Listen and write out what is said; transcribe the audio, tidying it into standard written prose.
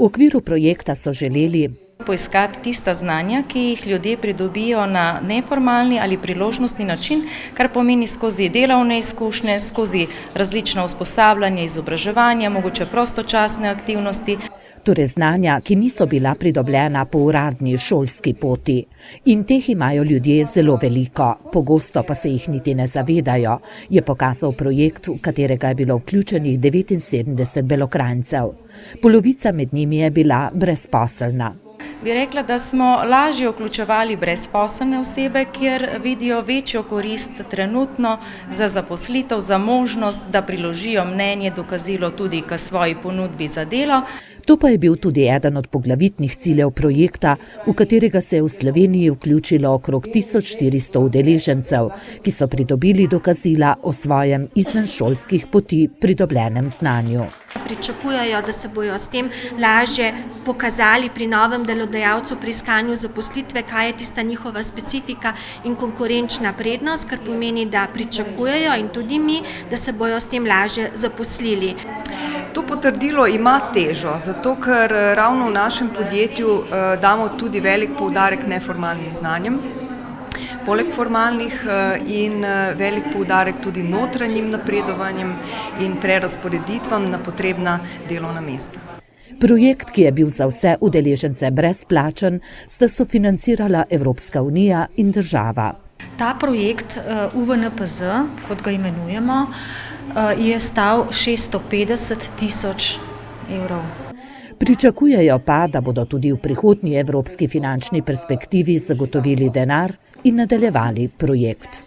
V okviru projekta so želeli poiskati tista znanja, ki jih ljudje pridobijo na neformalni ali priložnostni način, kar pomeni skozi delovne izkušnje, skozi različna usposabljanja, izobraževanja, mogoče prostočasne aktivnosti. Torej znanja, ki niso bila pridobljena po uradni šolski poti. In teh imajo ljudje zelo veliko, pogosto pa se jih niti ne zavedajo, je pokazal projekt, v katerega je bilo vključenih 79 Belokranjcev. Polovica med njimi je bila brezposelna. Bi rekla, da smo lažje vključevali brezposelne osebe, kjer vidijo večjo korist trenutno za zaposlitev, za možnost, da priložijo mnenje, dokazilo tudi k svoji ponudbi za delo. To pa je bil tudi eden od poglavitnih ciljev projekta, v katerega se je v Sloveniji vključilo okrog 1400 udeležencev, ki so pridobili dokazila o svojem izvenšolskih poti pridobljenem znanju. Pričakujejo, da se bojo s tem lažje pokazali pri novem delodajalcu pri iskanju zaposlitve, kaj je tista njihova specifika in konkurenčna prednost, kar pomeni, da pričakujejo in tudi mi, da se bojo s tem lažje zaposlili. To potrdilo ima težo, zato ker ravno v našem podjetju damo tudi velik poudarek neformalnim znanjem, poleg formalnih in velik poudarek tudi notranjim napredovanjem in prerazporeditvam na potrebna delovna mesta. Projekt, ki je bil za vse udeležence brezplačen, sta sofinancirala Evropska unija in država. Ta projekt UVNPZ, kot ga imenujemo, je stal 650 000 evrov. Pričakujejo pa, da bodo tudi v prihodnji evropski finančni perspektivi zagotovili denar in nadaljevali projekt.